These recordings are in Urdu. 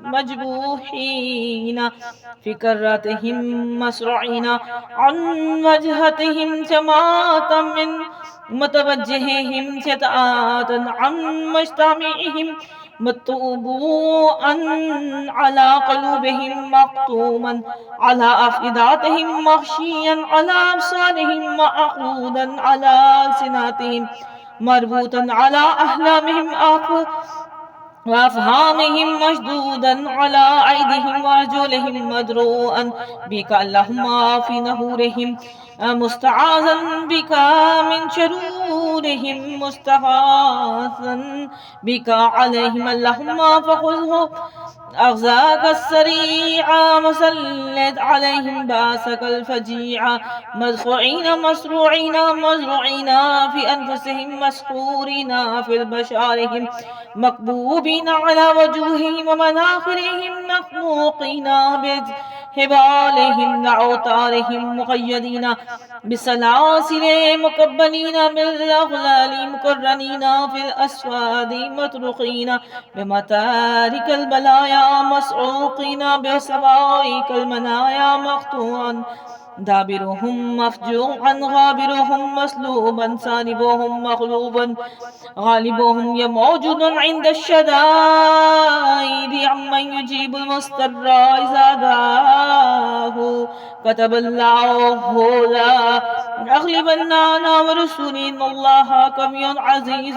مجبوحين في كرتهم مسرعين عن وجهتهم شماتا من متوجههم شتآتا عن مجتمعهم مطبوعا على قلوبهم مقطوما على أفئداتهم مغشيا على أبصارهم معقودا على ألسنتهم مربوطا على أحلامهم وأفهامهم مشدودا على أيديهم وأرجلهم مدروءا بك اللهم في نهورهم مستعاذا بك من شرورهم مستغاثا بك عليهم اللهم فخذه أغزاك السريع مسلط عليهم بأسك الفجيع مدفوعين مسروعين مزروعين في أنفسهم مسحورين في بشارهم مكبوبين على وجوههم ومناخرهم مخموقين بهبالهم وأوتارهم مقيدين بسلاسل مكبلين بالأغلال مقرنين في الأسفاد مطرقين بمتارك البلايا مسعوقين بسوائك المنايا مقطوعا دابرهم مفجوعا غابرهم مسلوبا سالبهم مغلوبا غالبهم موجود عند الشدائد عمن يجيب المضطر إذا دعاه كتب الله لا أغلبن أنا ورسولي إن الله قوي عزيز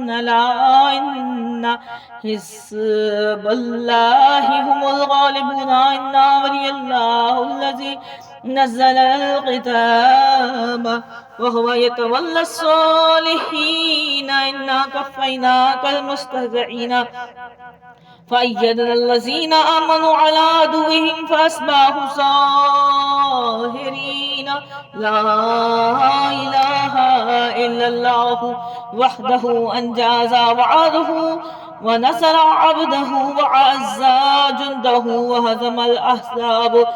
لا إن حزب الله هم الغالبون إن ولي الله الذي نزل الكتاب وهو يتولى الصالحين إنا كفيناك المستهزئين فأيدنا الذين آمنوا على عدوهم فأصبحوا ظاهرين لا إله إلا الله وحده أنجاز وعده ونصر عبده وعز جنده وهزم الأحزاب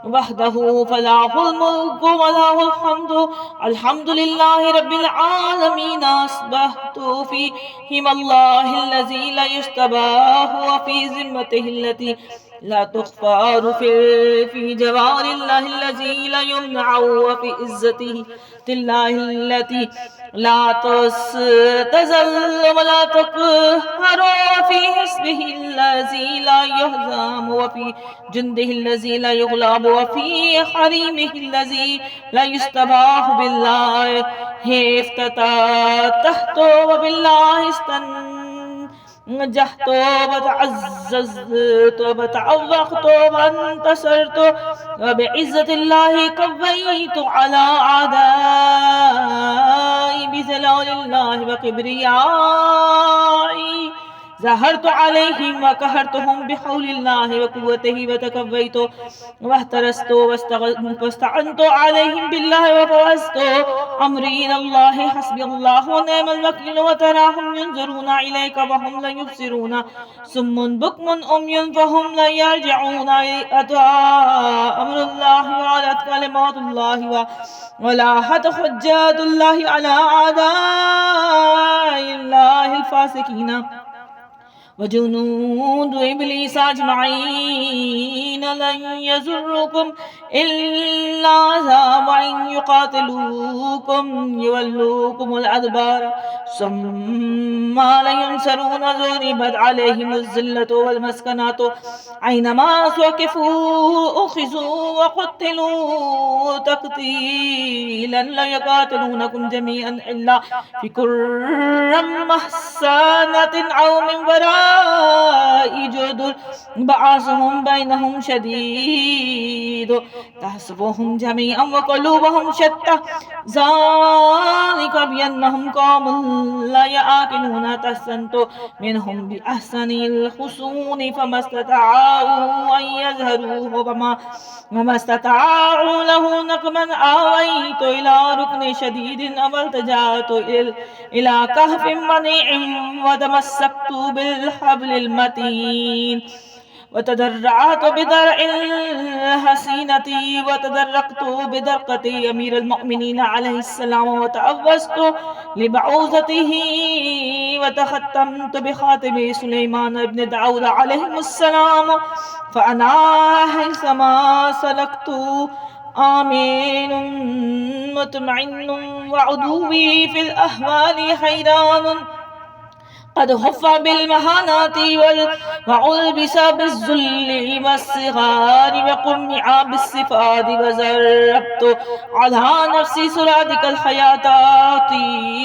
وحده فله الملك وله الحمد الحمد لله رب العالمين أصبحت فيهم الله الذي لا يشتباه وفي ذمته التي لا تخفى في جوار الله الذي لا يمنع وفي عزته الله التي لا تزل ولا تقهر وفي حسبه الذي لا يهزم وفي جنده الذي لا يغلب وفي حريمه الذي لا يستباح بالله افتتحت وبالله نجحت وتعززت وتعوقت وانتصرت وبعزة الله قويت على أعدائي بجلال الله وكبريائي زهرت عليهم وقهرتهم بحول الله وقوته وتكفيت واحترست واستعنت عليهم بالله وفوزت أمري إلى الله حسبي الله ونعم الوكيل وتراهم ينظرون إليك وهم لا يبصرون صم بكم أمي فهم لا يرجعون أتى أمر الله وعلت كلمات الله ولاحت حجات الله على أعداء الله الفاسقين وجنود إبليس أجمعين لن يزركم إلا عذاب وإن يقاتلوكم يولوكم الأدبار ثم لا ينصرون ضربت عليهم الذلة والمسكنات أينما ثقفوا أخذوا وقتلوا تقتيلا لا يقاتلونكم جميعا إلا في كرة محصنة أو من وراء جدر بعضهم بينهم شديد تحسبهم جميعا وقلوبهم شتى ذلك بأنهم قوم لا يعقلون تحسنت منهم بأحسن الحصون فما استطاعوا أن يظهروه وما استطاعوا له نقبا آويت إلى ركن شديد أو التجأت إلى كهف منيع وتمسكت بالحبل المتين وتدرعت بدرع الحسينة وتدرقت بدرقة أمير المؤمنين عليه السلام وتعوزت لبعوزته وتختمت بخاتم سليمان بن داود عليه السلام فأنا حيثما سلكت آمين مطمئن وعدوي في الأهوال حيران قد خف بالمهانات وعلبس بالذل والصغار وقمع بالصفات وزربت على نفسي سرادك الحياتات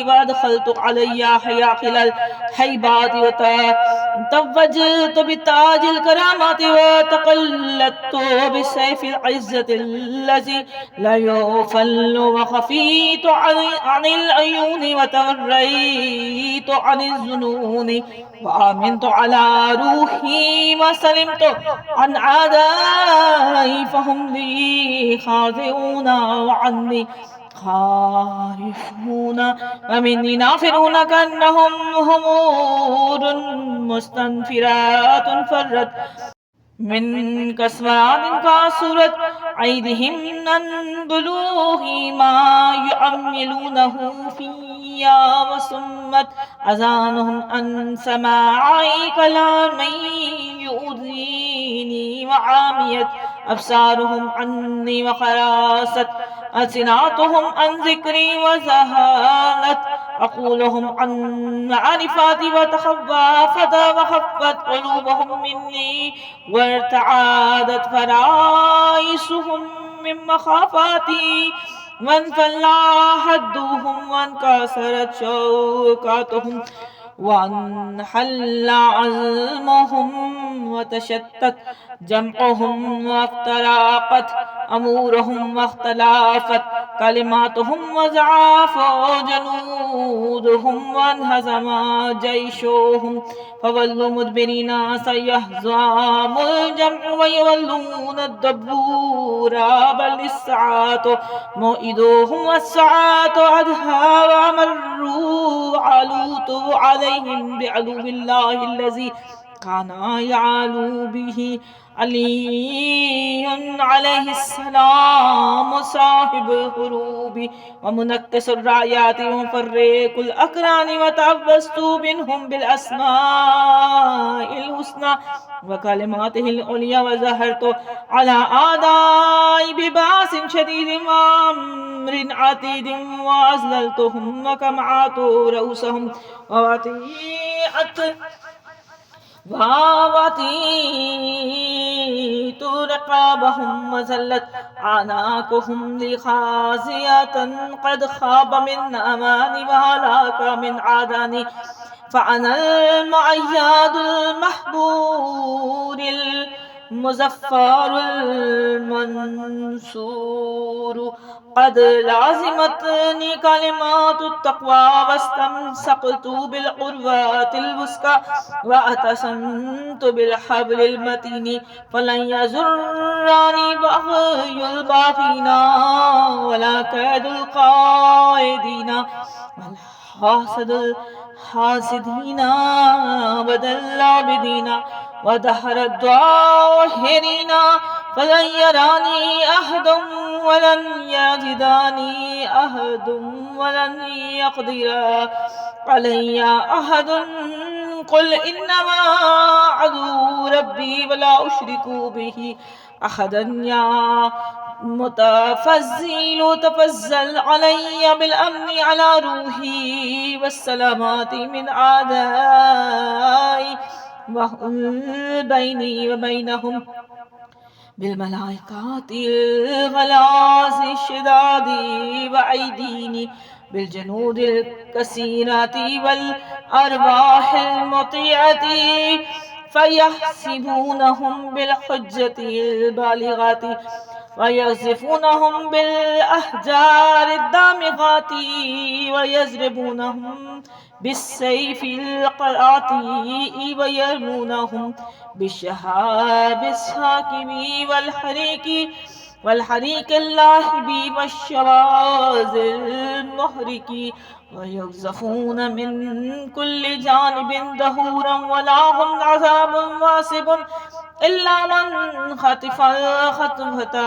وأدخلت علي حياقل الحيبات وتوجت بالتاج الكرامات وتقلدت بسيف العزة الذي لا يفل وخفيت عن العيون وتغريت عن الذنوب وآمنت على روحي وسلمت عن عدائي فهم لي خاضعون وعني خائفون ومني نافرون كأنهم همور مستنفرات فرت من كسرات كاسرت عيدهم عن بلوغ ما يعملونه فيا وسمت أذانهم عن سماع كلام يؤذيني وعاميت أبصارهم عني وخراست ألسنتهم عن ذكري وزهالت عقولهم عن معرفاتي وتخوفت وخفت قلوبهم مني وارتعادت فرائسهم من مخافاتي وانفلى حدهم وانكسرت شوكاتهم وانحل عزمهم وتشتت جمعهم وافترقت أمورهم واختلافت كلماتهم وزعاف جنودهم وانهزم جيشهم فولوا مدبرين سيهزم الجمع ويولون الدبور بل الساعة موئدوهم والساعة أدهى ومروا علوت عليهم بعلو الله الذي كان يعلو به علي عليه السلام صاحب الحروب ومنكس الرايات ومفرق الأكران وتعوذت منهم بالأسماء الحسنى وكلماته العليا وظهرت على أعدائي بباس شديد وأمر عتيد وأذللتهم وكمعت رؤوسهم ووطيت رقابهم وزلت أعناقهم لخازية قد خاب من أماني وهلاك من عداني فأنا المعياد المحبور المزفر المنصور قد لازمتني كلمات التقوى واستمسكت بالعروة الوثقى واعتصمت بالحبل المتين فلن يزرني بغي الباغين ولا كيد القائدين والحاسد الحاسدين وبدل العابدين ودهر الظاهرين فلن يراني أحد ولن يجداني أحد ولن يقدر علي أحد قل إنما عدو ربي ولا أشرك به أحدا يا متفزل تفزل علي بالأمن على روحي والسلامات من أعدائي وهم بيني وبينهم بالملائكات الغلاظ الشداد وأيديني بالجنود الكثيرات والأرواح المطيعة فيحسبونهم بالحجة البالغات ويصفونهم بالأحجار الدامغات ويضربونهم بالسيف القاطع ويرمونهم بالشهاب الساكب والحريق اللاهب والشواذ المحرق ويقذفون من كل جانب دهورا ولا هم عذاب واسب إلا من خطف الخطفة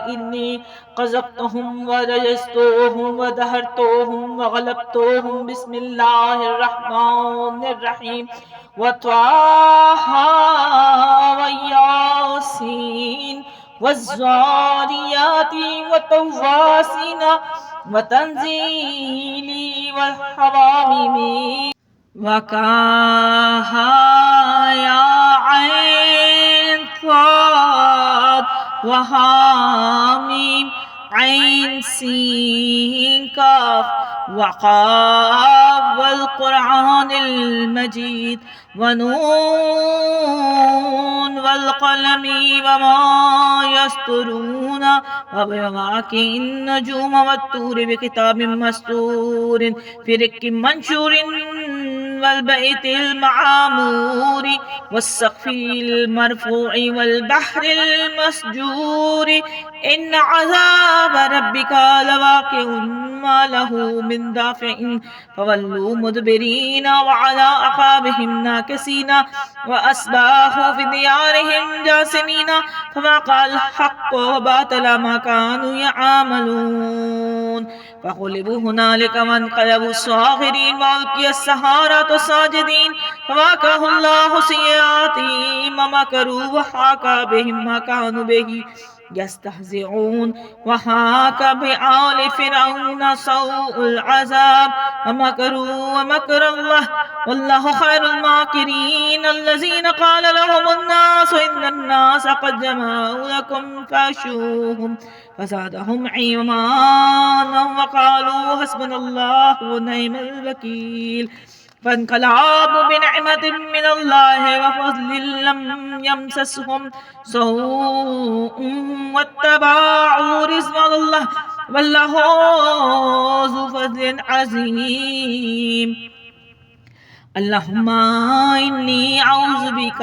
إني قذفتهم ورجزتهم ودهرتهم وغلبتهم. بسم الله الرحمن الرحيم. وطه والياسين والزاريات والطواسين وتنزيلي والحواميم وكاها يا عين صاد وحاميم عين سين كاف وقاف والقرآن المجيد ونون والقلم وما يسطرون وبمواقع النجوم والطور بكتاب مسطور في رق منشور والبيت المعمور والسقف المرفوع والبحر المسجور إن عذاب ربك لواقع ما له من دافع فولوا مدبرين وعلى أعقابهم ناكسين وأصبحوا في ديارهم جاثمين فما قال الحق وباطل ما كانوا يعملون فغلبوا هنالك وانقلبوا صاغرين وألقي السحرة ساجدين فواكه الله سيئات ما مكروا وحاك بهم ما كانوا به يستهزئون وحاك بآل فرعون سوء العذاب ومكروا ومكر الله والله خير الماكرين. الذين قال لهم الناس إن الناس قد جمعوا لكم فاخشوهم فزادهم إيمانا وقالوا حسبنا الله ونعم الوكيل. فانقلبوا بنعمة من الله وفضل لم يمسسهم سوء واتبعوا رضوان الله والله ذو فضل عظيم. اللهم إني أعوذ بك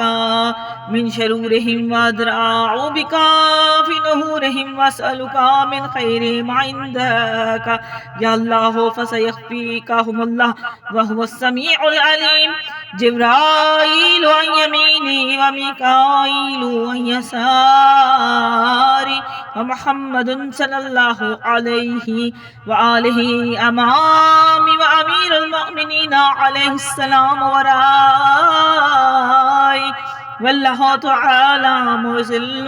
من شرورهم وأدرأ بك في نهورهم وأسألك من خير ما عندك يا الله فسيخفيكهم الله وهو السميع العليم. جبرائيل عن يميني وميكائيل عن يساري ومحمد صلى الله عليه وآله أمامي وأمير المؤمنين عليه السلام وراي والله تعالى مرسل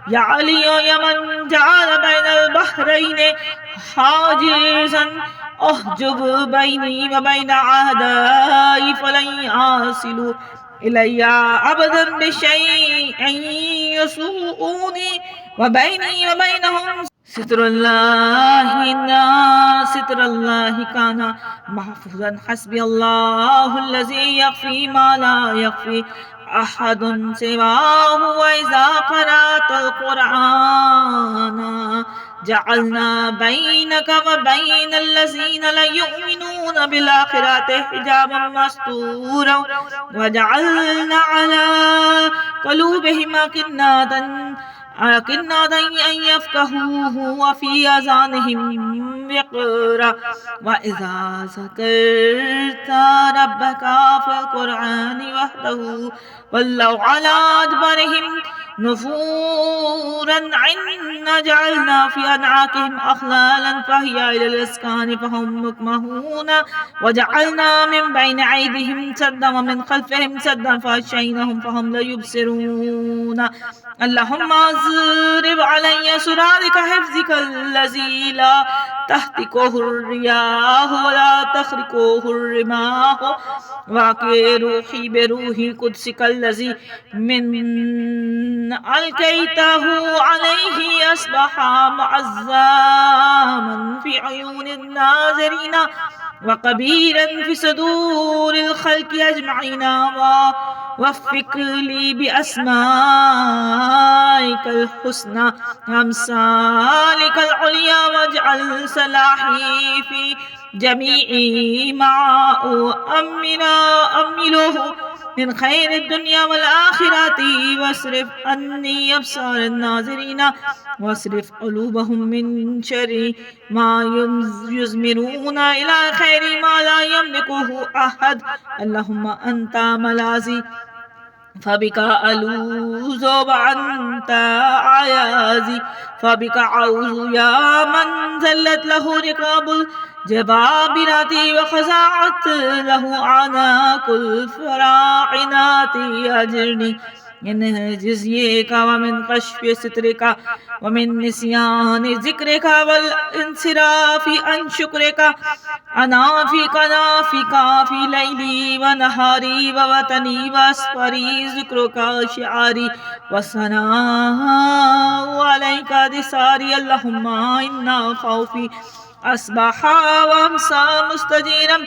يا علي يا من جعل بين البحرين حاجزا احجب بيني وبين أعدائي فلن يصلوا إلي أبدا بشيء يسوءني وبيني وبينهم ستر الله إن ستر الله كان محفوظا. حسبي الله الذي يخفي ما لا يخفي أحد سواه وإذا قرأت القرآن جعلنا بينك وبين الذين لا يؤمنون بالآخرة حجابا مستورا وجعلنا على قلوبهم أكنة أن يفقهوه وفي آذانهم وقرا. وإذا ذكرت ربك في القرآن وحده ولوا على أدبارهم نفورا عنا جعلنا في أعناقهم أغلالا فهي إلى الأذقان فهم مكمهون وجعلنا من بين أيديهم سدا ومن خلفهم سدا فأغشيناهم فهم لا يبصرون. اللهم اضرب علي سرادق حفظك الذي لا تهتكه الرياح ولا تخرقه الرماح واقي روحي بروح قدسك الذي من ألقيته عليه أصبح معظما في عيون الناظرين وقبيلا في صدور الخلق أجمعين. ووفق لي بأسمائك الحسنى أمثالك العليا واجعل صلاحي في جميع ما أمله من خير الدنيا والآخرة واصرف عني أبصار الناظرين واصرف قلوبهم من شر ما يزمرون إلى خير ما لا يملكه أحد. اللهم أنت ملاذي فبك ألوذ وأنت عيازي فبك أعوذ يا من ذلت له ركاب الجبابرة وخزعت له أعناق الفراعنات أجرني من جزيك ومن كشف سترك ومن نسيان ذكرك والانصراف عن شكرك أنا في ليلي ونهاري ووطني وأسفري ذكرك شعاري والثناء عليك دساري اللهم إنا خوفي أصبح وأمسى مستجيرا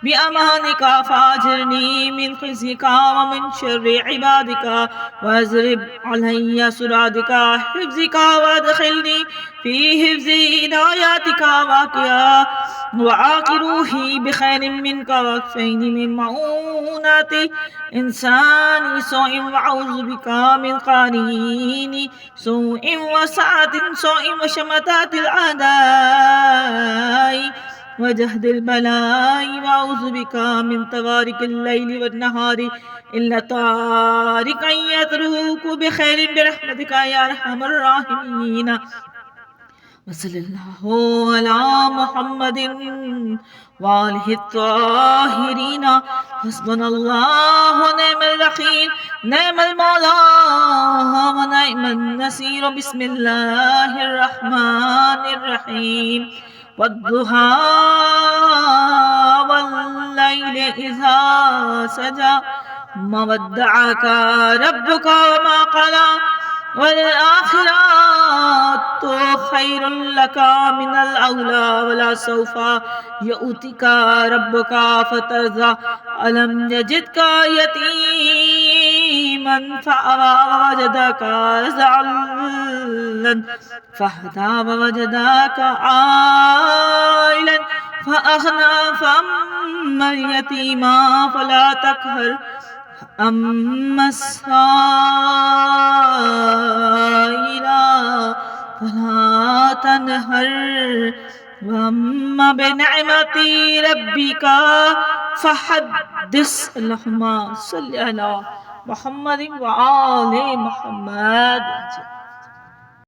بأمانك فاجرني من خزيك ومن شر عبادك واضرب علي سرادك حفظك وادخلني في حفظ عناياتك واقيا وعاقروه بخير منك واكفيني من معونات إنسان سوء وأعوذ بك من قرين سوء وسعة سوء وشمتات الأعداء وجهد البلاء وأعوذ بك من توارق الليل والنهار إلا طارقا يترك بخير برحمتك يا أرحم الراحمين وصلى الله على محمد وآله الطاهرين حسبنا الله ونعم الوكيل نعم المولى ونعم النصير بسم الله الرحمن الرحيم والضحى والليل إذا سجى ما ودعك ربك وما قلى والآخرات خير لك من الأولى ولسوف يؤتك ربك فترضى ألم يجدك يتيما فأوى ووجدك ضالا فهدى ووجدك عائلا فأغنى فأما اليتيم فلا تقهر أما السائل فلا تنهر وأما بنعمة ربك فحدث اللهم صل على محمد وآل محمد